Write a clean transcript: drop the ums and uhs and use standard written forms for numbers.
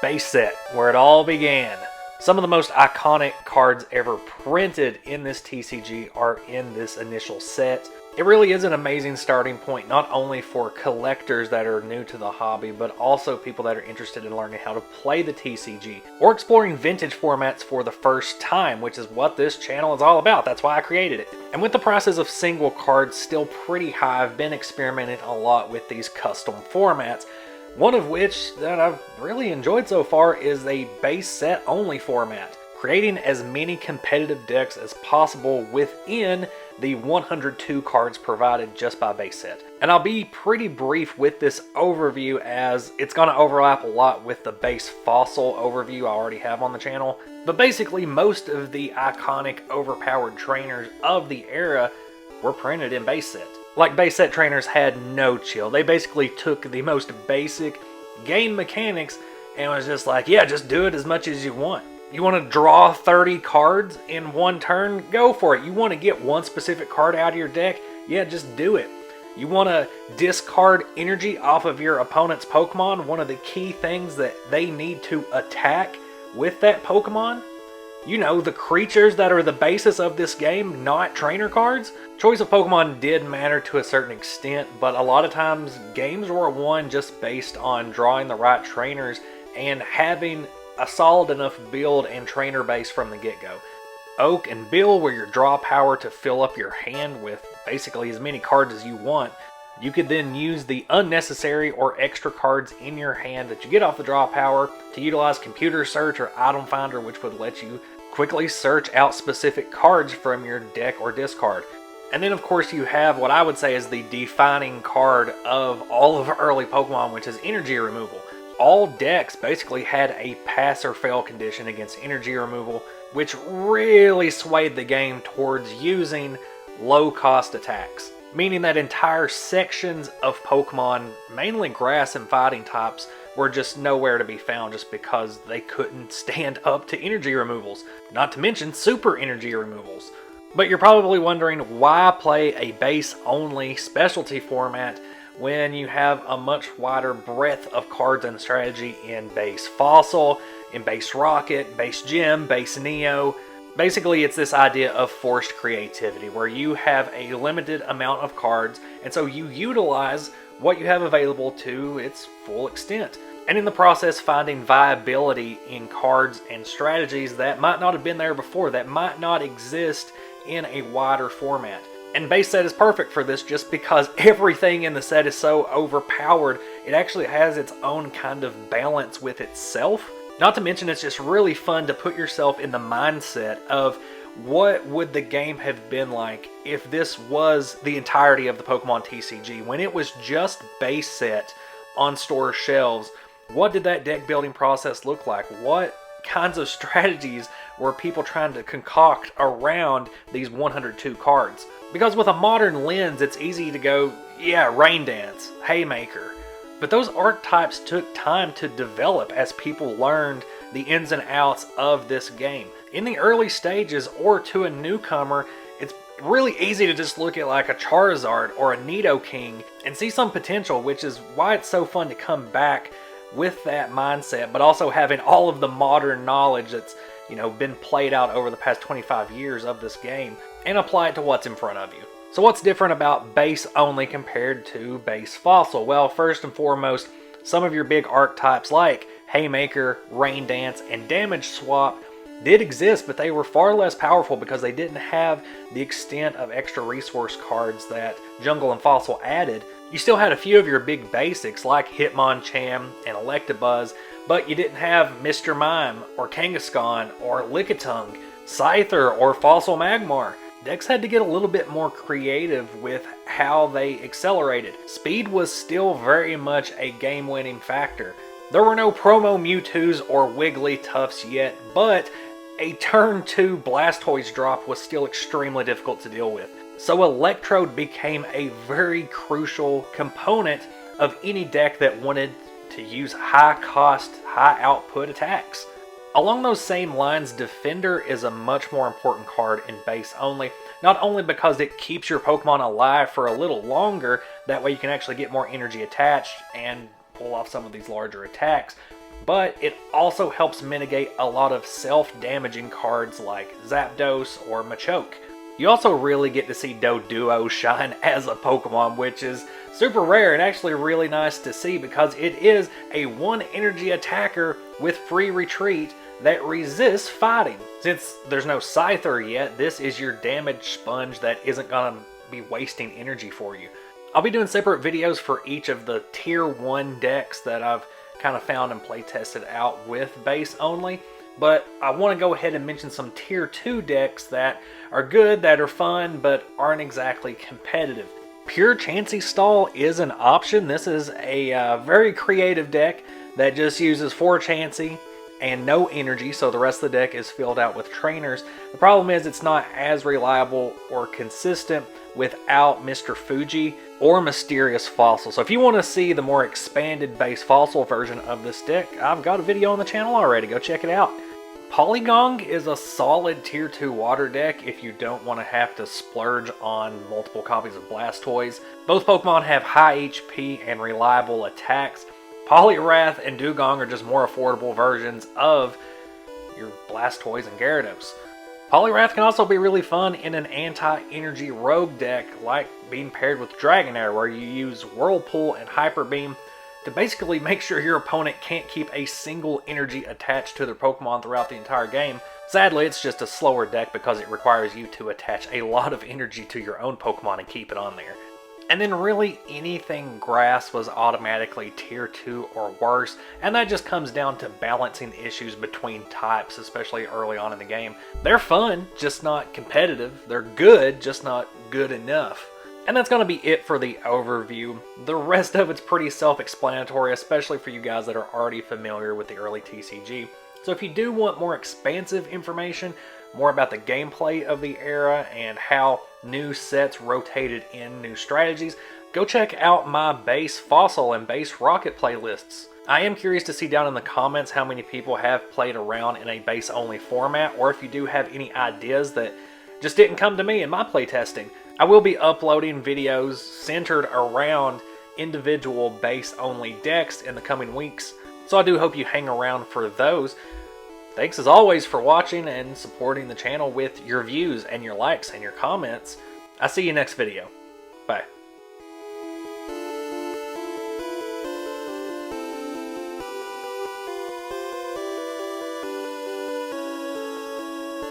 Base set, where it all began. Some of the most iconic cards ever printed in this TCG are in this initial set. It really is an amazing starting point, not only for collectors that are new to the hobby, but also people that are interested in learning how to play the TCG, or exploring vintage formats for the first time, which is what this channel is all about. That's why I created it. And with the prices of single cards still pretty high, I've been experimenting a lot with these custom formats. One of which that I've really enjoyed so far is a base set only format, creating as many competitive decks as possible within the 102 cards provided just by base set. And I'll be pretty brief with this overview as it's going to overlap a lot with the base fossil overview I already have on the channel. But basically most of the iconic overpowered trainers of the era were printed in base set. Like, base set trainers had no chill. They basically took the most basic game mechanics and was just like, yeah, just do it as much as you want. You want to draw 30 cards in one turn? Go for it. You want to get one specific card out of your deck? Yeah, just do it. You want to discard energy off of your opponent's Pokemon? One of the key things that they need to attack with that Pokemon? You know, the creatures that are the basis of this game, not trainer cards. Choice of Pokemon did matter to a certain extent, but a lot of times games were won just based on drawing the right trainers and having a solid enough build and trainer base from the get-go. Oak and Bill were your draw power to fill up your hand with basically as many cards as you want. You could then use the unnecessary or extra cards in your hand that you get off the draw power to utilize computer search or item finder, which would let you quickly search out specific cards from your deck or discard. And then of course you have what I would say is the defining card of all of early Pokemon, which is energy removal. All decks basically had a pass or fail condition against energy removal, which really swayed the game towards using low cost attacks. Meaning that entire sections of Pokemon, mainly grass and fighting types, were just nowhere to be found just because they couldn't stand up to energy removals. Not to mention super energy removals. But you're probably wondering why play a base only specialty format when you have a much wider breadth of cards and strategy in base fossil, in base rocket, base gym, base neo. Basically, it's this idea of forced creativity where you have a limited amount of cards, and so you utilize what you have available to its full extent. And in the process, finding viability in cards and strategies that might not have been there before, that might not exist in a wider format. And base set is perfect for this just because everything in the set is so overpowered, it actually has its own kind of balance with itself. Not to mention it's just really fun to put yourself in the mindset of what would the game have been like if this was the entirety of the Pokemon TCG. When it was just base set on store shelves, what did that deck building process look like? What kinds of strategies were people trying to concoct around these 102 cards? Because with a modern lens, it's easy to go, yeah, Rain Dance, Haymaker. But those archetypes took time to develop as people learned the ins and outs of this game. In the early stages, or to a newcomer, it's really easy to just look at like a Charizard or a Nidoking and see some potential, which is why it's so fun to come back with that mindset, but also having all of the modern knowledge that's, you know, been played out over the past 25 years of this game and apply it to what's in front of you. So what's different about base only compared to base fossil? Well, first and foremost, some of your big archetypes like Haymaker, Rain Dance, and Damage Swap did exist, but they were far less powerful because they didn't have the extent of extra resource cards that Jungle and Fossil added. You still had a few of your big basics like Hitmonchan and Electabuzz, but you didn't have Mr. Mime or Kangaskhan or Lickitung, Scyther or Fossil Magmar. Decks had to get a little bit more creative with how they accelerated. Speed was still very much a game-winning factor. There were no promo Mewtwo's or Wigglytuffs yet, but a turn 2 Blastoise drop was still extremely difficult to deal with. So Electrode became a very crucial component of any deck that wanted to use high-cost, high-output attacks. Along those same lines, Defender is a much more important card in base only, not only because it keeps your Pokemon alive for a little longer, that way you can actually get more energy attached and pull off some of these larger attacks, but it also helps mitigate a lot of self-damaging cards like Zapdos or Machoke. You also really get to see Doduo shine as a Pokemon, which is super rare and actually really nice to see because it is a 1 energy attacker with free retreat that resists fighting. Since there's no Scyther yet, this is your damage sponge that isn't going to be wasting energy for you. I'll be doing separate videos for each of the Tier 1 decks that I've kind of found and play tested out with base only. But I want to go ahead and mention some Tier 2 decks that are good, that are fun, but aren't exactly competitive. Pure Chansey Stall is an option. This is a very creative deck that just uses 4 Chansey and no energy, so the rest of the deck is filled out with trainers. The problem is it's not as reliable or consistent without Mr. Fuji or Mysterious Fossil. So if you want to see the more expanded base fossil version of this deck, I've got a video on the channel already. Go check it out. Polygon is a solid Tier 2 water deck if you don't want to have to splurge on multiple copies of Blastoise. Both Pokemon have high HP and reliable attacks. Poliwrath and Dugong are just more affordable versions of your Blastoise and Gyarados. Poliwrath can also be really fun in an anti-energy rogue deck like being paired with Dragonair, where you use Whirlpool and Hyper Beam to basically make sure your opponent can't keep a single energy attached to their Pokemon throughout the entire game. Sadly, it's just a slower deck because it requires you to attach a lot of energy to your own Pokemon and keep it on there. And then really anything grass was automatically Tier 2 or worse, and that just comes down to balancing issues between types, especially early on in the game. They're fun, just not competitive. They're good, just not good enough. And that's going to be it for the overview. The rest of it's pretty self-explanatory, especially for you guys that are already familiar with the early TCG. So if you do want more expansive information, more about the gameplay of the era and how new sets rotated in new strategies, go check out my base Fossil and base Rocket playlists. I am curious to see down in the comments how many people have played around in a base only format, or if you do have any ideas that just didn't come to me in my playtesting. I will be uploading videos centered around individual base only decks in the coming weeks, so I do hope you hang around for those. Thanks as always for watching and supporting the channel with your views and your likes and your comments. I'll see you next video. Bye.